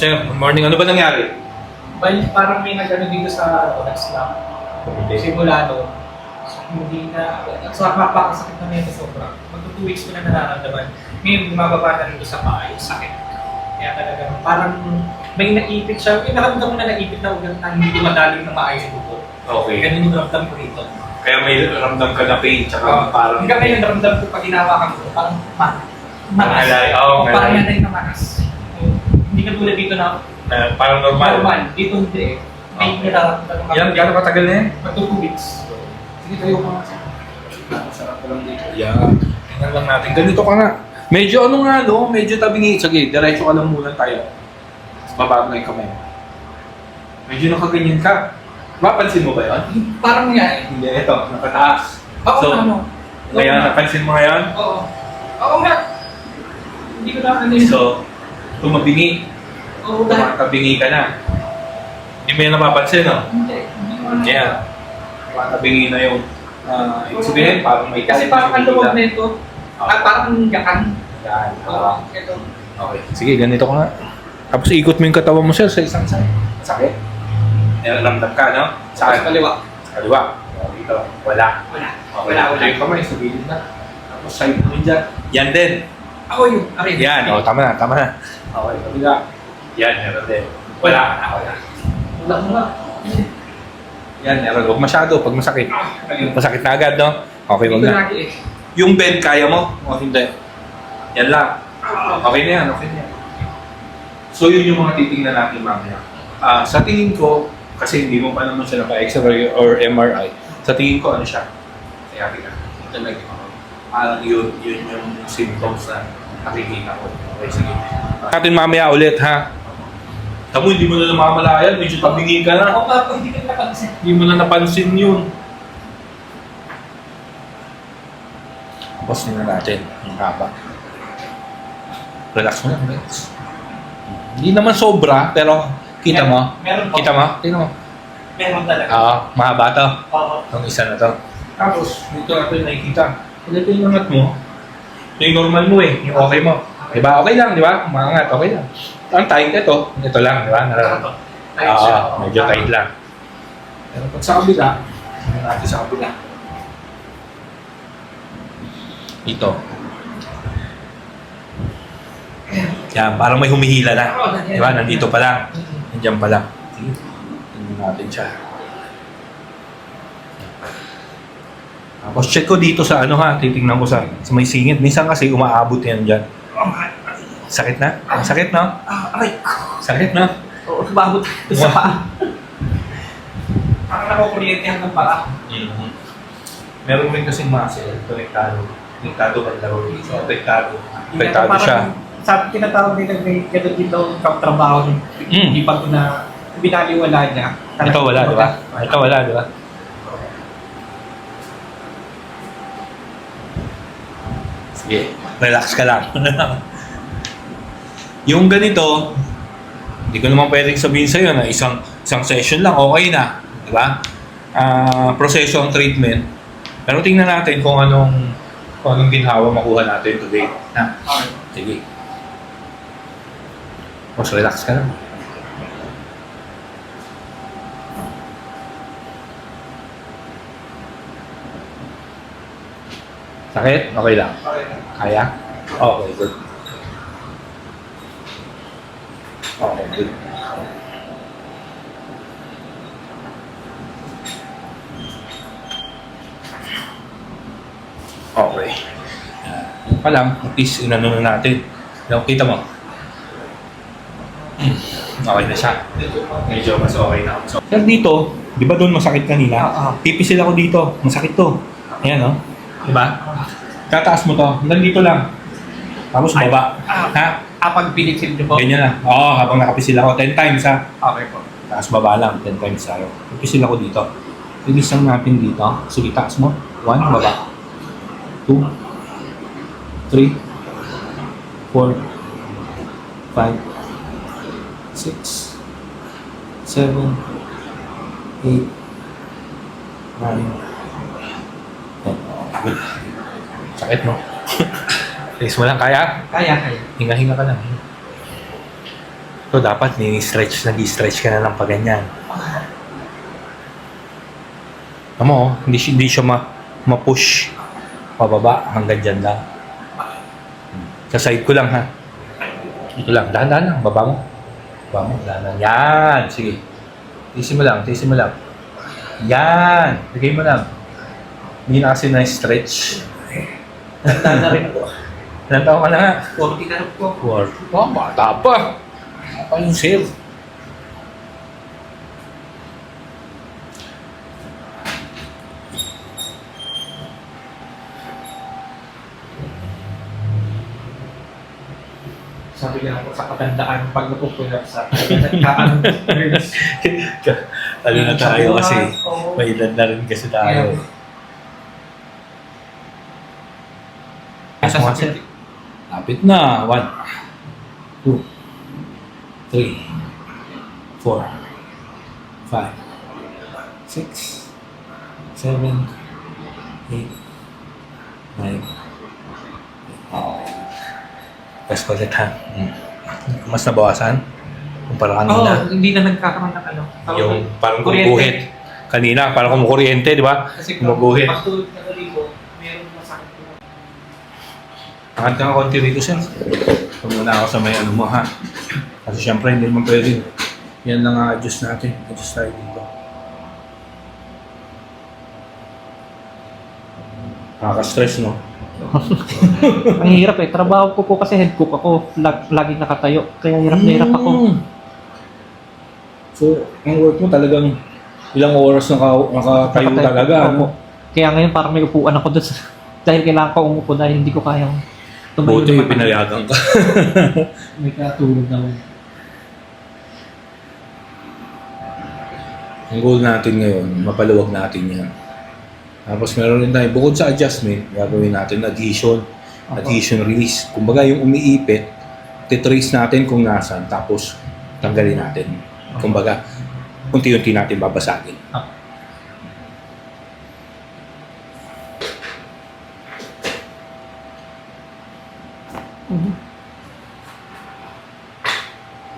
Sir, good morning. Ano ba nangyari? Well, parang may nag-ano dito sa nag-slap. Simula doon. Hindi na, so napakasakit na nito sobra. Mag 2 weeks ko na nararamdaman. Ngayon, bumababa na rin sa paa yung sakit. Kaya talaga, parang may naipit siya. Yung naramdam mo na naipit na ugat na hindi madaling na maayos yung buko. Okay. Ganun yung naramdam ko rito. Kaya may ramdam ka na pain, tsaka parang... Hanggang ngayon, naramdam ko pag hinawakan ko, parang manas. Parang nanay na manas. Hindi ka tulad dito na parang normal. Dito hindi eh. May nararamdaman ka. Yan, gano'ng katagal na yan? Mag 2 weeks. Sige tayo ko nga. Sarap ko lang dito. Yan. Tingnan lang natin. Ganito ka nga. Medyo ano nga, no? Medyo tabingi. Sige, diretso ka lang muna tayo. Babago yung kamay. Medyo nakaganyan ka. Mapansin mo ba yun? Parang nga eh. Hindi, ito. Nakataas. Oo, So, ano? ngayon, napansin mo ngayon? Oo. Oo nga. Hindi ko na ano yun. So, tumabingi. Oo, dahil. Tumatabingi ka na. Hindi mo yan napapansin, no? Hindi. Hindi ko na. Kaya, tumatabingi na yung ibig sabihin, parang may Kasi parang ang luwag na ito. At parang gakan. Yan. Oo, ito. Okay. Sige, ganito ka nga. Tapos ikot mo yung katawan mo, sir, sa isang side. Sakit. Naramdam ka, no? Sa kaliwa. Sa kaliwa. Dito. Wala. Wala. Okay. Wala. Yung kamay, sa gilid na. Tapos side mo dyan. Yan din. Ako yun. Akin. Yan. O, tama na, tama na. Okay, kabila. Yan, meron din. Wala. Wala. Wala mo nga. Yan, meron. Huwag masyado pag masakit. Masakit na agad, no? Okay, wag Dito na. lagi eh. Yung bend, kaya mo? O hindi? Yan lang. Okay na yan, okay na yan. So yun yung mga titingnan natin mamaya. Sa tingin ko, kasi hindi mo pa naman siya naka-X-ray or MRI, sa tingin ko ano siya? Kaya kita. Talaga. Parang yun yung symptoms na nakikita ko. Okay, sige. Natin mamaya ulit, ha? Tamo, hindi mo na namamalayan, medyo tabingin ka na. Ako pa po, hindi ko napansin. Hindi mo na napansin yun. Tapos na natin yung haba. Relax mo lang, relax. Hindi naman sobra, pero kita mo? Meron po. Kita mo? Tingnan mo. Meron talaga. Oo, mahaba to. Oo. Itong isa na to. Tapos, dito natin nakikita. Ito yung angat mo. Ito yung normal mo eh, yung okay mo. Diba? Okay lang, di ba? Umangat, okay lang. Ang tight ito. Ito lang, di ba? Tight siya. Medyo tight lang. Pero pag sa kabila, tingnan natin sa kabila. Ito. Yan, parang may humihila na. Di ba? Nandito pa lang. Nandiyan pa lang. Sige. Tingnan natin siya. Tapos check ko dito sa ano ha, titingnan ko sa may singit. Minsan kasi umaabot yan dyan. Sakit na? Sakit na? Aray. Sakit na? Oo, babot ito sa paa. Parang nakukuryente hanggang paa. Meron rin kasing muscle, konektado. Konektado ka laro dito. Konektado siya. Sabi tinatawag nila may gano'n din daw trabaho ng hindi pag na binaliwala niya. Ito wala, di ba? Ito wala, di ba? Sige, relax ka lang. Yung ganito, hindi ko naman pwedeng sabihin sa'yo na isang session lang, okay na. Di ba? Proseso ang treatment. Pero tingnan natin kung anong ginhawa makuha natin today. Ha? Sige. Mas relax ka lang. Sakit? Okay lang. Kaya? Okay, good. Okay, good. Okay. Yun pa lang, at least inano na natin. Yung kita mo. Okay na siya. Medyo mas okay na. So, pero dito, di ba doon masakit kanina? Pipisil ako dito. Masakit to. Ayan, no? Di ba? Tataas mo to. Hanggang dito lang. Tapos baba. Ha? Pag piniksil niyo po? Ganyan na. Oo, habang nakapisil ako. 10 times, ha? Okay po. Tapos baba lang. 10 times tayo. Pipisil ako dito. Release lang natin dito. Sige, taas mo. 1, baba. 2, 3, 4, 5, 6, 7, 8, 9, 10. Sakit mo. Release mo lang, kaya? Kaya. Hinga-hinga ka lang. So, dapat nag-stretch ka na lang pa ganyan. Tama, hindi siya ma-push pababa hanggang dyan lang. Sa side ko lang, ha? Dito lang, dahan-dahan lang, baba mo. Baba mo, dahan-dahan. Yan, sige. Tiisin mo lang. Yan, lagay mo lang. Hindi na kasi na-stretch. Tanda na rin ako. Ilang taon ka na nga? 40 na rin po. Bata pa. Bata yung sale. Sabi nga po sa katandaan, pag napupulap sa nagkaan. Lalo na tayo kasi may edad na rin kasi tayo. Sa Kasi lapit na. 1, 2, 3, 4, 5, 6, 7, 8, 9. Best ko ulit, ha? Mas nabawasan? Kumpara kanina. hindi na nagkakaroon ng ano. Yung parang kuryente. kumukuhit. Kanina, parang kumukuryente, di ba? Kasi kung Kumukuhit. pagtulog na ko, meron masakit po. Angkat ka nga konti rito, sir. Ito muna ako sa may ano mo, ha? Kasi syempre, hindi naman pwede. Yan lang adjust natin. Adjust tayo dito. Nakaka-stress, no? Ang hirap eh. Trabaho ko po kasi head cook ako. Laging nakatayo. Kaya hirap na hirap ako. So, ang work mo talagang ilang oras nakatayo talaga, ano? Kaya ngayon parang may upuan ako doon. Dahil kailangan ko umupo dahil hindi ko kayang tumayo. Buti pinayagan ka. May katulog naman. Ang goal natin ngayon, mapaluwag natin yan. Tapos meron rin tayo, bukod sa adjustment, gagawin natin adhesion, adhesion release. Kumbaga yung umiipit, titrace natin kung nasan, tapos tanggalin natin. Kumbaga, unti-unti natin babasagin.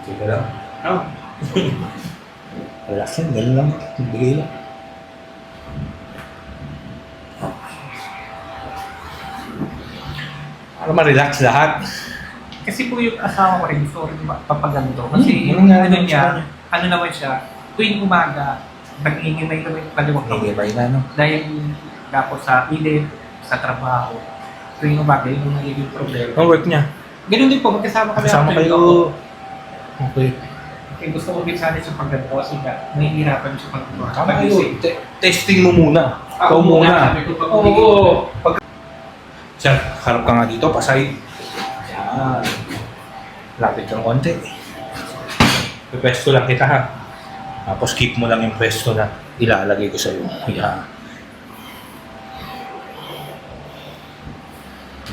Okay ka lang? Oh. Relax yan, gano'n lang. Bigay lang. Para ma-relax lahat. Kasi po yung asawa ko rin, sorry papaganto. Kasi ano nga ano naman niya, sa kanya? ano naman siya, tuwing umaga, nag-iingimay naman yung kaliwag ko. Hingibay na, no? Dahil tapos sa ilip, sa trabaho, tuwing umaga, yun yung nagiging problema. Ang work niya. Ganun din po, magkasama kami. Kasama after kayo. ko. Okay. Kaya gusto ko din sana sa pagganto kasi nga, nahihirapan siya pagganto. Tama kayo. Testing mo muna. Ikaw muna. Sabi ko, Oo. Sir, harap ka nga dito, pasay. Yan. Lapit kang konti. Pwesto lang kita, ha? Tapos keep mo lang yung pwesto na ilalagay ko sa'yo. Yan.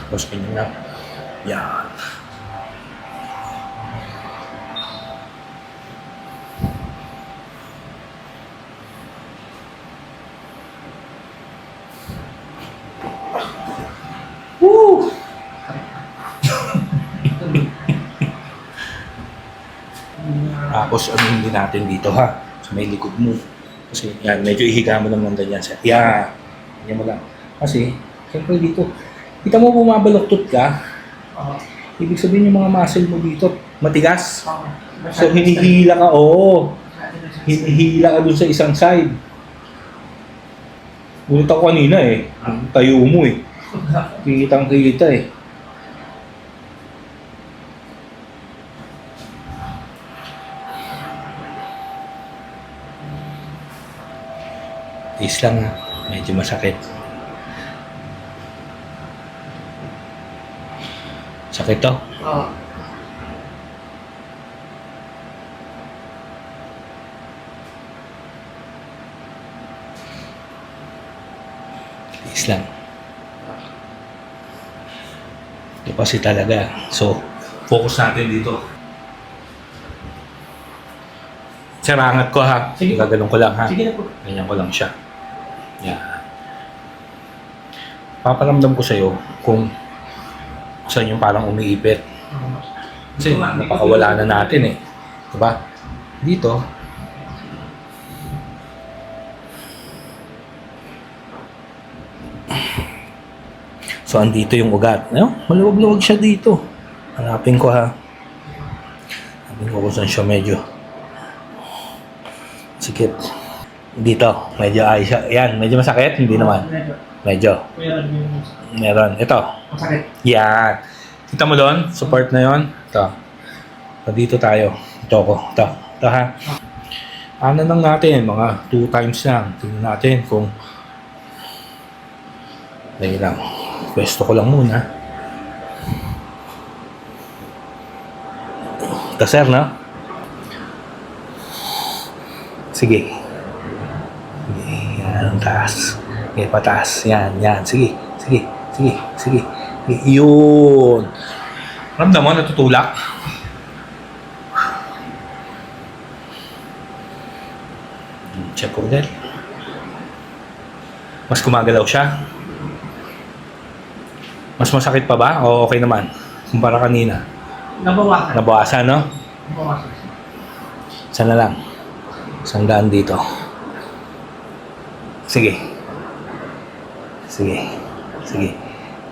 Tapos ganyan lang. Yan. Woo! Tapos ano hindi natin dito, ha? Sa may likod mo. Kasi yan, medyo ihiga mo naman ganyan siya. Yan. Ganyan mo lang. Kasi, siyempre dito, kita mo bumabaloktot ka, ibig sabihin yung mga muscle mo dito, matigas. So, hinihila ka, oo. Hinihila ka dun sa isang side. Ulit ako kanina eh. Tayo mo eh. Kitang-kita eh. Is lang, medyo masakit. Sakit to? Oo. Is lang. Ito kasi talaga. So, focus natin dito. Sir, angat ko, ha? Sige. Gagalong ko lang, ha? Sige na po. Ganyan ko lang siya. Yan. Paparamdam ko sa'yo kung saan yung parang umiipit. Kasi napakawala na natin eh. Diba? Dito, so, andito yung ugat. No? Maluwag-luwag siya dito. Hanapin ko ha. Hanapin ko kung saan siya medyo. Sikip. Dito. Medyo ay siya. Yan. Medyo masakit? Hindi naman. Medyo. Kuya, ano yung Meron. Ito. masakit? Yan. Kita mo doon? Support na yon. Ito. So, dito tayo. Ito ko. Ito. Ito ha. Ano lang natin? Mga 2 times lang. Tingnan natin kung dahil lang. Pwesto ko lang muna. Ito, sir, no? Sige. Sige. Yan, taas. Okay, pataas. Yan, yan. Sige. Sige. Sige. Sige. Yun. Ramdam mo, natutulak. Check ko din. Mas gumagalaw siya. Mas masakit pa ba? O okay naman? Kumpara kanina. Nabawasan. Nabawasan, no? Nabawasan. Sana lang. Sandaan dito. Sige. Sige. Sige.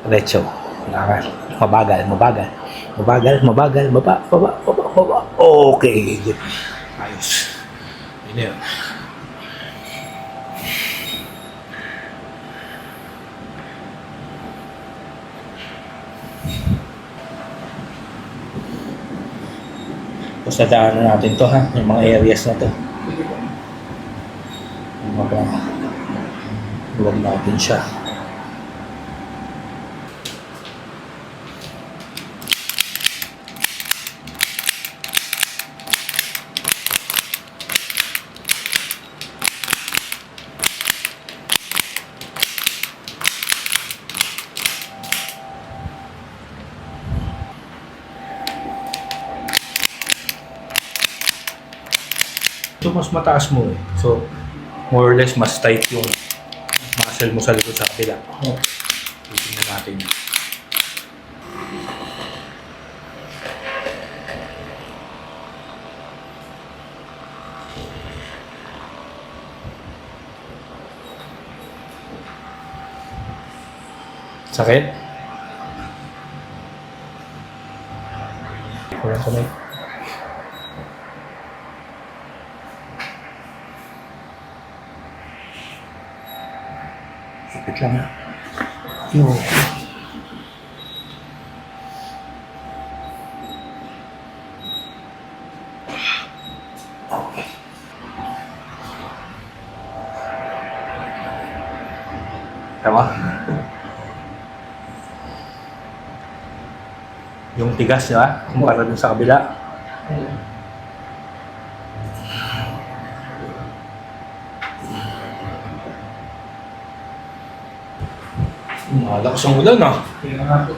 Diretso. Lakad. Mabagal, mabagal. Mabagal, mabagal. Baba, baba, baba, baba. Okay. Good. Ayos. Yun yun. Tapos nadaanan natin to ha. Yung mga areas na to. Huwag natin siya. So, mas mataas mo eh. So, more or less, mas tight yung muscle mo sa likod sa kabila. Titingnan natin. Sakit? Kurang kamay. Ipit lang ha. Yo. Okay. Tama? Yung tigas, di ba? Kumpara dun sa kabila. Malakas ang ulan ah. Tingnan nga po.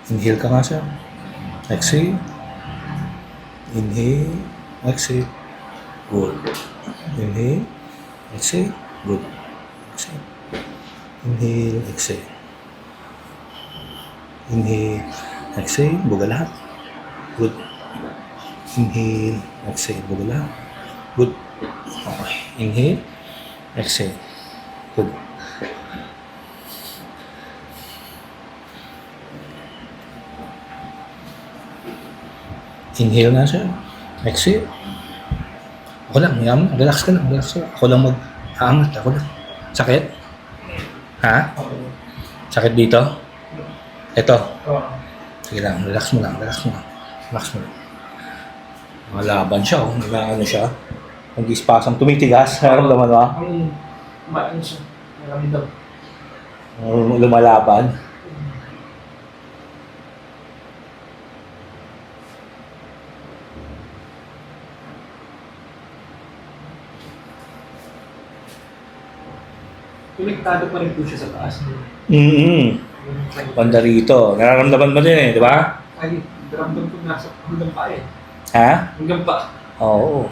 Inhale ka nga sir. Exhale. Inhale. Exhale. Good. Inhale. Exhale. Good. Exhale. Inhale. Exhale. Inhale. Exhale. Buga lahat. Good. Inhale. Exhale. Buga lahat. Good. Okay. Inhale. Exhale. Good. Inhale na sir. Exhale. Ako lang, yaman. Relax ka lang. Relax ka lang. Ako lang mag-aangat. Ako lang. Sakit? Ha? Sakit dito? Ito. Sige lang. Relax mo lang. Relax mo lang. Relax mo lang. Malaban siya. Oh. Ano siya. Nag-ispasang tumitigas. Naramdaman mo? Ang ano siya, marami daw. Lumalaban. Konektado pa rin po siya sa taas. Banda rito. Nararamdaman mo din eh, di ba? Ay, ramdam ko nasa hanggang pa eh. Ha? Hanggang pa. Oo.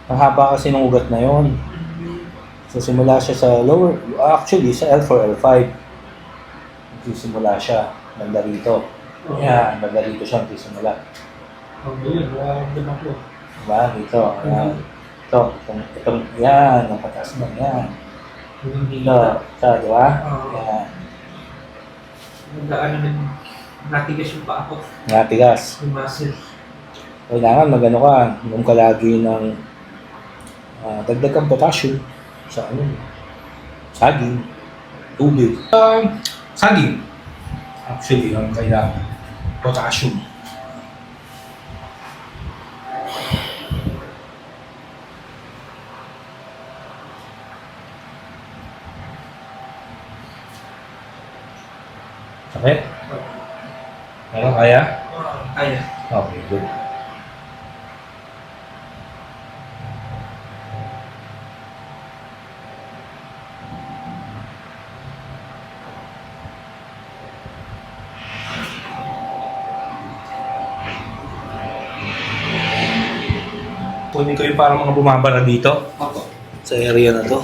Ang haba kasi ng ugat na yon. So simula siya sa lower, actually sa L4, L5. Nagsisimula siya, banda rito. Yan, banda rito siya nagsisimula. Yun, nararamdaman ko. Diba? Dito. Yan. Itong, yan, ang patas na, yan. Dito, sa, diba? Yan. Nagdaan naman, natigas yung paa ko. Natigas. Yung muscle. Kailangan magano ka, inom ka lagi ng dagdag kang potassium sa saging, tubig. Saging. Actually, ang kailangan. Potassium. Sakit? Ano, kaya? Kaya. Okay, good. Kunin ko yung parang mga bumabara dito. Opo. Sa area na to.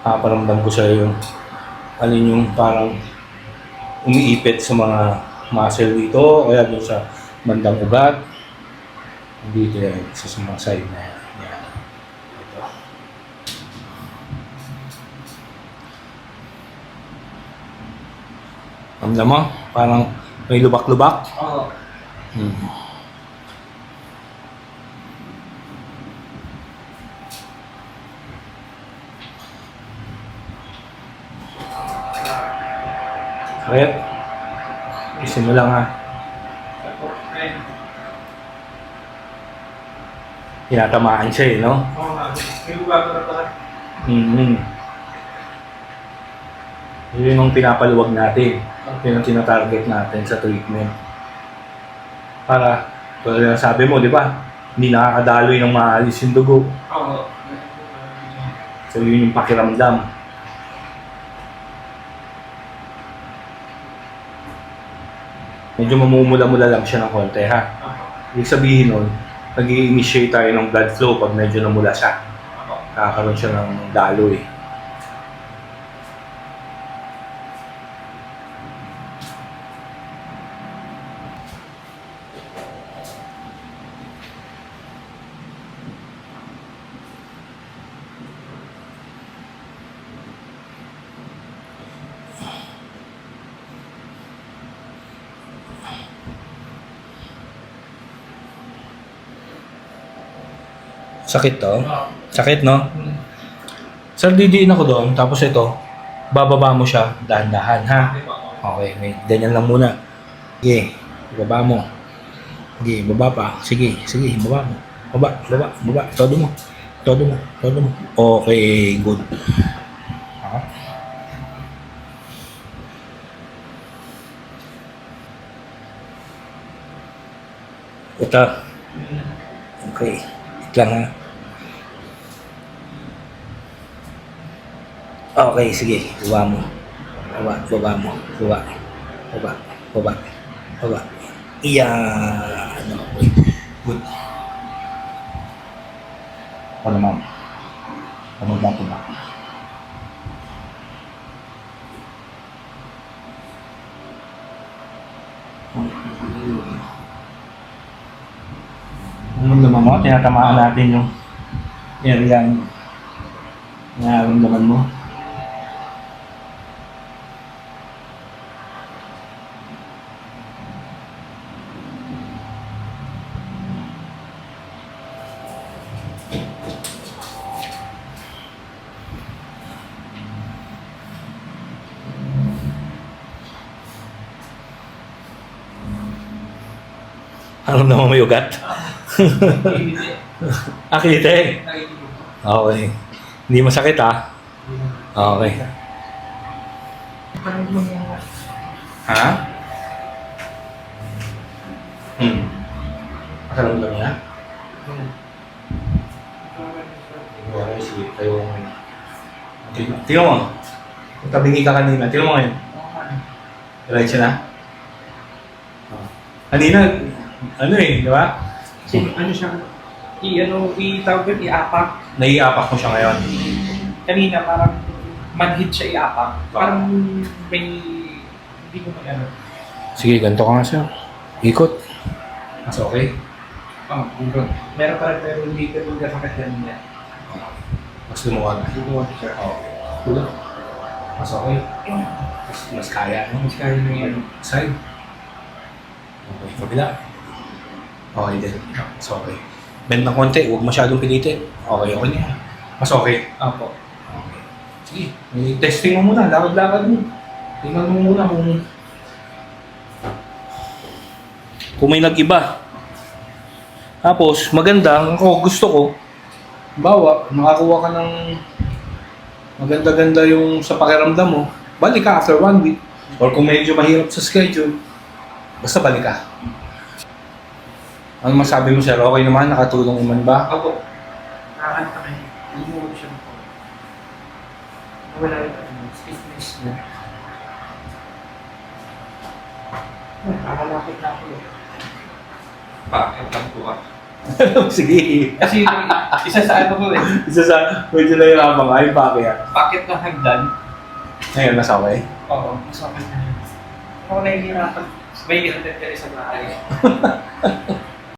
Paparamdam ko sa yung alin yung parang umiipit sa mga muscle dito, kaya doon sa bandang ugat. Dito yan, sa mga side na yan. Yan. Ito. Ramdam mo? Parang may lubak-lubak. Oo. Kaya, isin mo lang ha. Tinatamaan siya eh, no? Oo nga. May bago na pala. Yun yung pinapaluwag natin. Yun ang tinatarget natin sa treatment. Para, tulad ng sabi mo, di ba? Hindi nakakadaloy ng maalis yung dugo. Oo. So yun yung pakiramdam. Medyo mamumula-mula lang siya ng konti ha. Ibig sabihin nun, nag-i-initiate tayo ng blood flow pag medyo namula siya. Nakakaroon siya ng daloy. Sakit to? Sakit, no? Sir, didiin ako doon, tapos ito, bababa mo siya, dahan-dahan, ha? Okay, wait, ganyan lang muna. Sige, baba mo. Sige, baba pa. Sige, baba mo. Baba. Todo mo. Okay, good. Ha? Ito. Okay, wait lang ha. Okay, sige. Baba mo. Baba. Iyan. Okay. Good. Ano naman? Ano natin ba? Ano naman mo? Tinatamaan natin yung area ng nararamdaman mo. Alam naman may ugat. Hindi. Akite. Nakikinig. Okay. Hindi masakit ah. Okay. Parang mga... Ha? Nakaramdam niya? Okay, sige. Tayo mo ngayon. Tingnan mo. Kung tabingi ka kanina, tingnan mo ngayon. Diretso na? Kanina, ano eh, di ba? Kasi ano siya, i-tawag yun, i-apak. Naiiapak mo siya ngayon. Kanina parang manhid siya i-apak. Parang may, hindi ko may ano. Sige, ganito ka nga sir. Ikot. Mas okay? Meron pa rin pero hindi ko magkakakit kanina. Mas lumuwag. Lumuwag siya. Tulad. Mas okay? Mas kaya. Mas kaya na yan. Side. Okay, kabila. Okay din. Mas okay. Bend ng konti, huwag masyadong pilitin. Okay, okay niya. Mas okay. Apo. Okay. Sige, may testing mo muna. Lakad-lakad mo. Tingnan mo muna kung may nag-iba. Tapos, maganda, ako gusto ko, bawa, nakakuha ka ng maganda-ganda yung sa pakiramdam mo, balik ka after 1 week. Or kung medyo mahirap sa schedule, basta balik ka. Ano masabi mo sir? Okay naman? Nakatulong naman ba? Apo. Nakakanta kayo. Lumuwag siya. Wala rin ano, stiffness na. Nakakalapit na ako. Bakit lang po ka? Sige. Kasi isa sa ano ko eh. Isa sa medyo nahirapan ka, yung bakit? Bakit ng hagdan? Ngayon, nasa okay? Oo, mas okay na yun. Ako nahihirapan. May hagdan ka rin sa bahay.